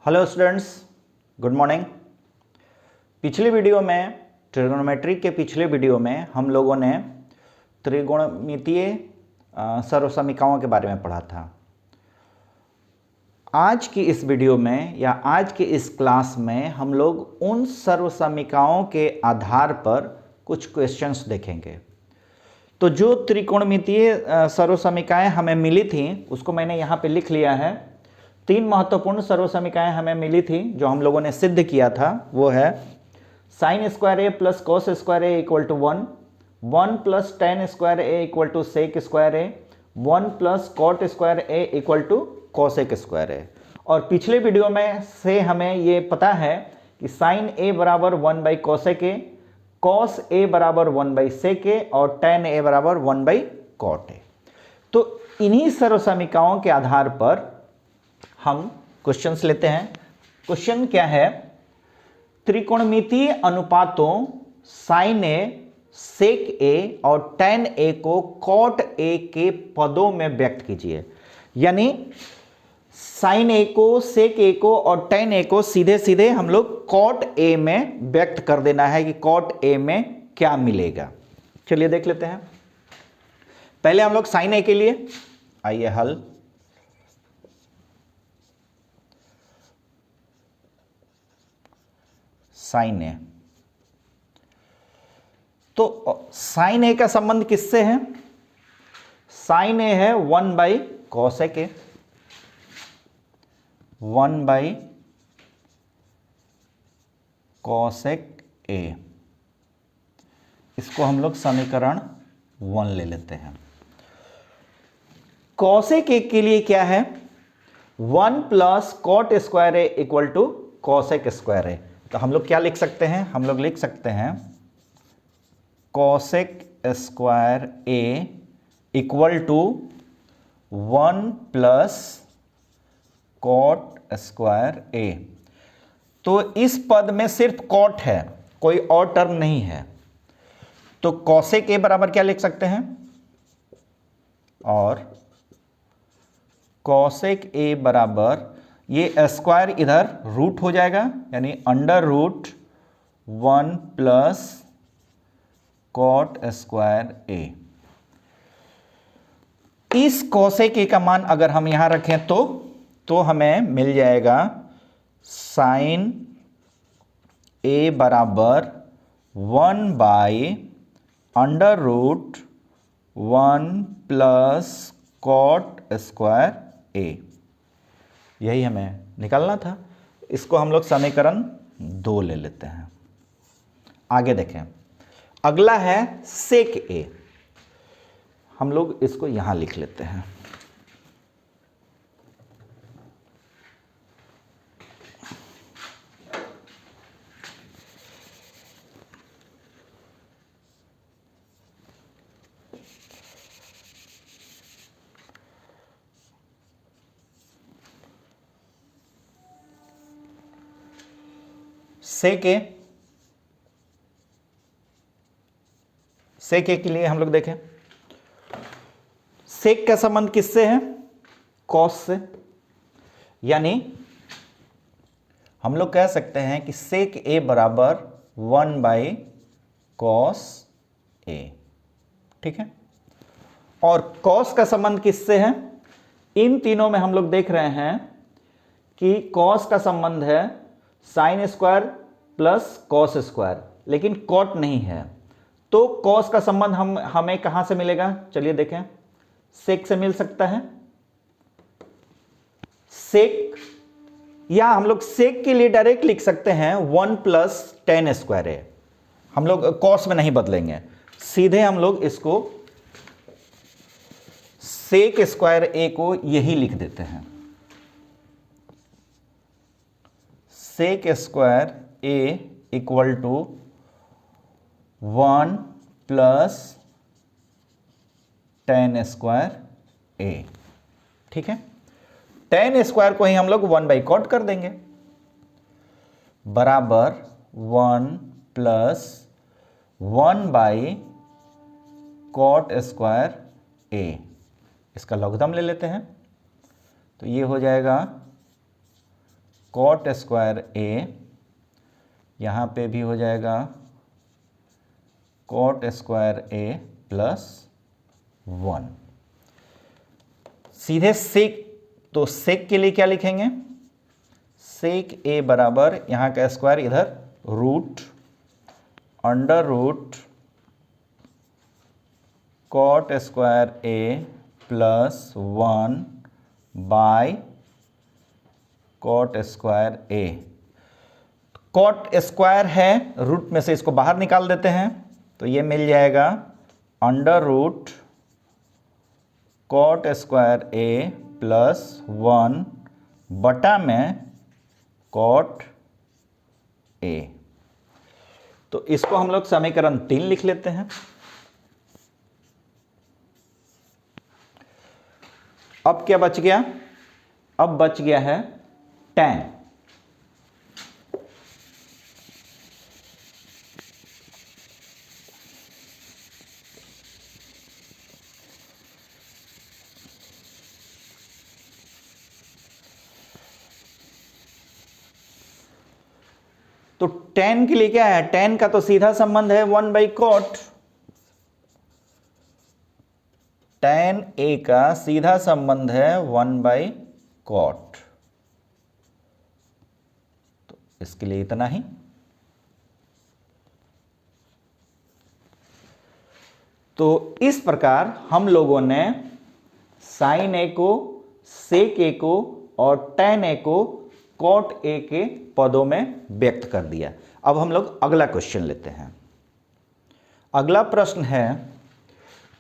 Hello students, good morning. पिछले video में trigonometry के पिछले वीडियो में हम लोगों ने त्रिकोणमितीय सर्वसमीकरणों के बारे में पढ़ा था। आज की इस वीडियो में या आज के इस क्लास में हम लोग उन सर्वसमीकरणों के आधार पर कुछ क्वेश्चंस देखेंगे। तो जो त्रिकोणमितीय सर्वसमीकरणें हमें मिली थी उसको मैंने यहाँ पे लिख लिया है। तीन महत्वपूर्ण सर्वसमीकरणें हमें मिली थी जो हम लोगों ने सिद्ध किया था। वो है sine square A plus cos square A equal to 1, 1 plus tan square A equal to sec square a, 1 plus cot square A equal to cosec square a. और पिछले वीडियो में से हमें ये पता है कि साइन ए बराबर 1 by cosec A, cos A बराबर 1 बाई सेक ए और टेन ए बराबर 1 बाई कॉट ए। तो इन्हीं सर्वसमीकरणों के आधार पर हम क्वेश्चंस लेते हैं। क्वेश्चन क्या है? त्रिकोणमितीय अनुपातों साइन ए, सेक ए और टेन ए को कॉट ए के पदों में व्यक्त कीजिए। यानी साइन ए को, सेक ए को और टेन ए को सीधे सीधे हम लोग कॉट ए में व्यक्त कर देना है कि कॉट ए में क्या मिलेगा। चलिए देख लेते हैं। पहले हम लोग साइन ए के लिए आइए हल। साइन ए, तो साइन ए का संबंध किससे है? साइन ए है 1 by cosec A, 1 by cosec ए। इसको हम लोग समीकरण 1 ले लेते हैं। कॉसेक ए के लिए क्या है? 1 plus cot square A equal to cosec square a. तो हम लोग क्या लिख सकते हैं? हम लोग लिख सकते हैं cosec square A equal to 1 plus cot square a. तो इस पद में सिर्फ कॉट है, कोई और टर्म नहीं है। तो कॉसेक ए बराबर क्या लिख सकते हैं? और कॉसेक ए बराबर, ये स्क्वायर इधर रूट हो जाएगा यानी under root 1 plus cot square A. इस कॉसेक ए का मान अगर हम यहां रखें तो हमें मिल जाएगा साइन ए बराबर 1 by under root 1 plus cot square A. यही हमें निकालना था। इसको हम लोग समीकरण 2 ले लेते हैं। आगे देखें, अगला है सेक ए। हम लोग इसको यहां लिख लेते हैं। सेक ए के लिए हम लोग देखें, सेक का संबंध किससे है? कॉस से। यानी हम लोग कह सकते हैं कि सेक ए बराबर 1 बाई कॉस ए। ठीक है। और कॉस का संबंध किससे है? इन तीनों में हम लोग देख रहे हैं कि कॉस का संबंध है sine square plus cos square, लेकिन कॉट नहीं है। तो कॉस का संबंध हमें कहां से मिलेगा? चलिए देखें, सेक से मिल सकता है। सेक, या हम लोग सेक के लिए डायरेक्ट लिख सकते हैं 1 प्लस टेन स्क्वायर ए। हम लोग कॉस में नहीं बदलेंगे, सीधे हम लोग इसको सेक स्क्वायर ए को यही लिख देते हैं। Sec square A equal to 1 plus tan square A. ठीक है। टेन स्क्वायर को ही हम लोग 1 बाई कॉट कर देंगे, बराबर 1 प्लस 1 बाई कॉट स्क्वायर ए। इसका लॉगरिथम ले लेते हैं तो ये हो जाएगा कॉट स्क्वायर ए, यहाँ पे भी हो जाएगा कॉट स्क्वायर ए प्लस 1। सीधे सेक, तो सेक के लिए क्या लिखेंगे, सेक ए बराबर यहाँ का स्क्वायर इधर root under root cot square A plus 1 by cot square A. Cot square है, रूट में से इसको बाहर निकाल देते हैं, तो ये मिल जाएगा अंडर रूट कॉट स्क्वायर ए प्लस 1 बटा में कॉट ए। तो इसको हम लोग समीकरण 3 लिख लेते हैं। अब क्या बच गया, अब बच गया है tan। तो tan के लिए क्या है, tan का तो सीधा संबंध है 1/cot। tan a का सीधा संबंध है 1/cot। तो इसके लिए इतना ही। तो इस प्रकार हम लोगों ने sin a को, sec a को और tan a को cot a के पदों में व्यक्त कर दिया। अब हम लोग अगला क्वेश्चन लेते हैं। अगला प्रश्न है,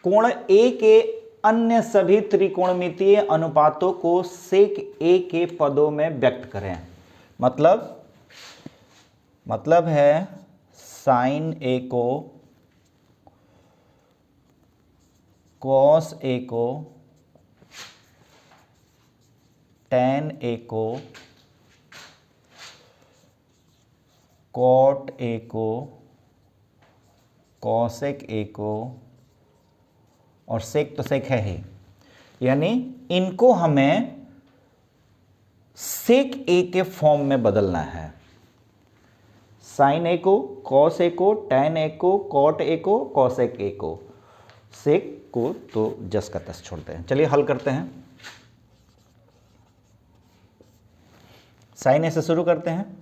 कोण A के अन्य सभी त्रिकोणमितीय अनुपातों को सेक A के पदों में व्यक्त करें। मतलब है साइन A को, कॉस A को, tan A को, कॉट A को, कॉसेक A को और सेक तो सेक है ही, यानी इनको हमें सेक A के फॉर्म में बदलना है। साइन A को, कॉस A को, tan A को, कॉट A को, कॉसेक A को। सेक को तो जस का तस छोड़ते हैं। चलिए हल करते हैं। साइन A से शुरू करते हैं।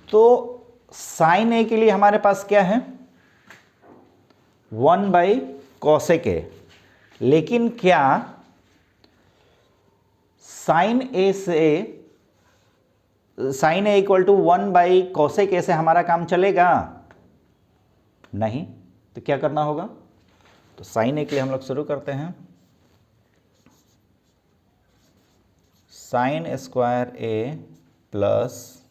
तो साइन A के लिए हमारे पास क्या है, 1/cosec A। लेकिन क्या sine A equal to 1/cosec A से हमारा काम चलेगा? नहीं। तो क्या करना होगा? तो साइन A के लिए हम लोग शुरू करते हैं। Sine square A plus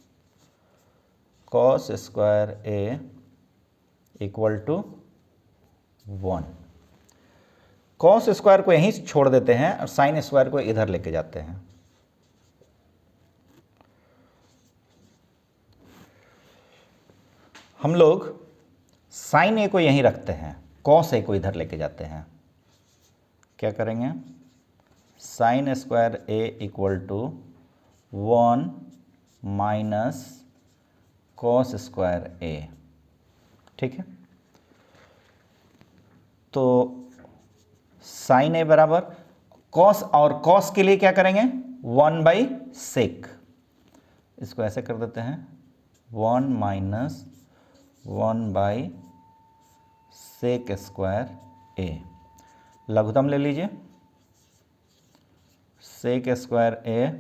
cos square A equal to 1। Cos square को यहीं छोड़ देते हैं और साइन स्क्वायर को इधर लेके जाते हैं। हम लोग साइन A को यहीं रखते हैं, कॉस A को इधर लेके जाते हैं। क्या करेंगे? Sine square A equal to 1 minus cos square A। ठीक है, तो साइन A बराबर कॉस, और कॉस के लिए क्या करेंगे? 1/sec। इसको ऐसे कर देते हैं, 1 माइनस 1/sec स्क्वायर A। लघुत्तम ले लीजिए, sec स्क्वायर A,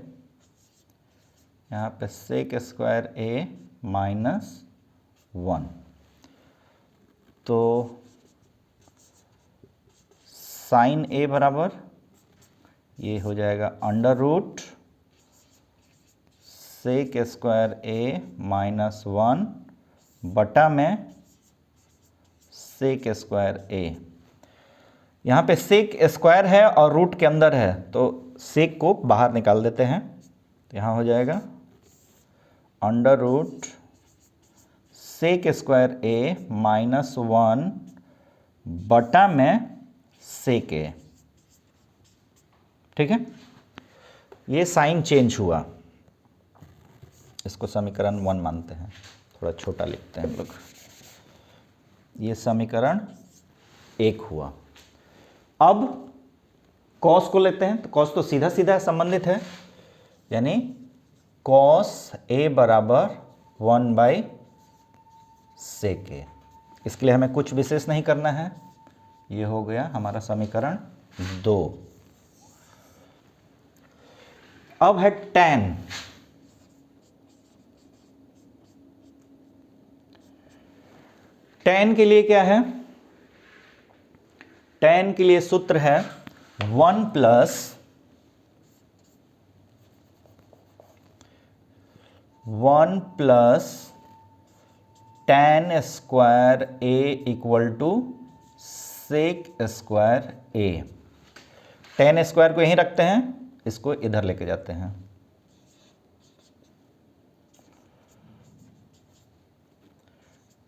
यहाँ पे sec स्क्वायर A माइनस 1। तो साइन A बराबर ये हो जाएगा under root sec square A minus 1 बटा में सेक स्क्वायर A। यहाँ पे सेक स्क्वायर है और रूट के अंदर है, तो सेक को बाहर निकाल देते हैं। तो यहाँ हो जाएगा under root sec square A minus 1 बटा में सेक A। ठीक है, ये साइन चेंज हुआ, इसको समीकरण 1 मानते हैं, थोड़ा छोटा लिखते हैं हम लोग। ये समीकरण 1 हुआ। अब कॉस को लेते हैं, तो कॉस तो सीधा सीधा संबंधित है, यानी कॉस ए बराबर 1/sec ए। इसके लिए हमें कुछ विशेष नहीं करना है, ये हो गया हमारा समीकरण 2। अब है tan। tan के लिए क्या है? tan के लिए सूत्र है 1 plus tan square a equal to sec square a। tan square को यहीं रखते हैं, इसको इधर लेके जाते हैं।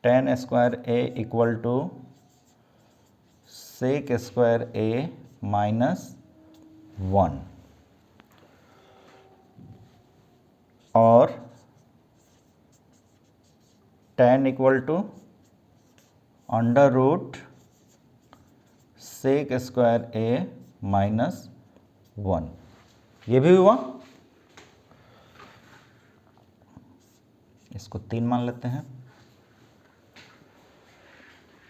tan square a equal to sec square a minus 1, और tan equal to under root sec square a minus 1, ये भी हुआ। इसको 3 मान लेते हैं।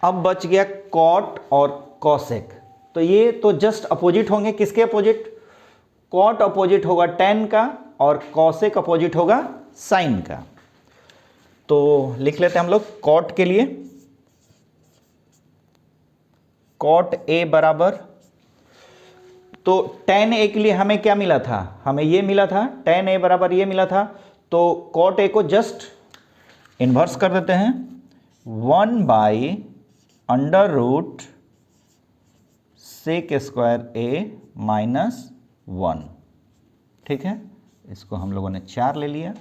अब बच गया कॉट और कॉसेक, तो ये तो जस्ट अपोजिट होंगे। किसके अपोजिट? कॉट अपोजिट होगा tan का और कॉसेक अपोजिट होगा साइन का। तो लिख लेते हैं हम लोग कॉट के लिए, कॉट ए बराबर, तो tan a के लिए हमें क्या मिला था? हमें ये मिला था, tan a बराबर ये मिला था, तो cot a को जस्ट इन्वर्स कर देते हैं, 1/√sec स्क्वायर a माइनस 1। ठीक है, इसको हम लोगों ने 4 ले लिया।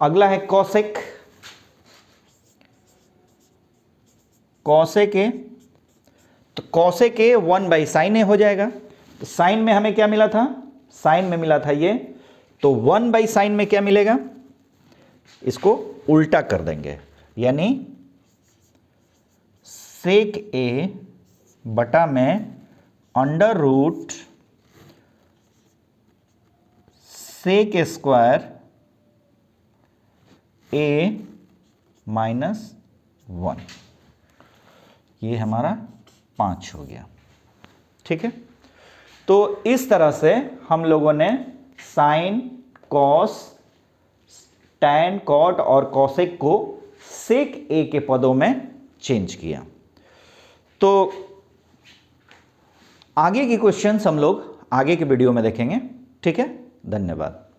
अगला है कॉसेक। कॉसेक ए, तो कॉसेक ए 1/sin a हो जाएगा। तो साइन में हमें क्या मिला था? साइन में मिला था ये, तो 1/sin में क्या मिलेगा? इसको उल्टा कर देंगे, यानी सेक ए बटा में under root sec square a minus 1, ये हमारा 5 हो गया। ठीक है, तो इस तरह से हम लोगों ने साइन, कॉस, टैन, कॉट और कॉसेक को सेक ए के पदों में चेंज किया। तो आगे की क्वेश्चंस हम लोग आगे के वीडियो में देखेंगे। ठीक है, धन्यवाद।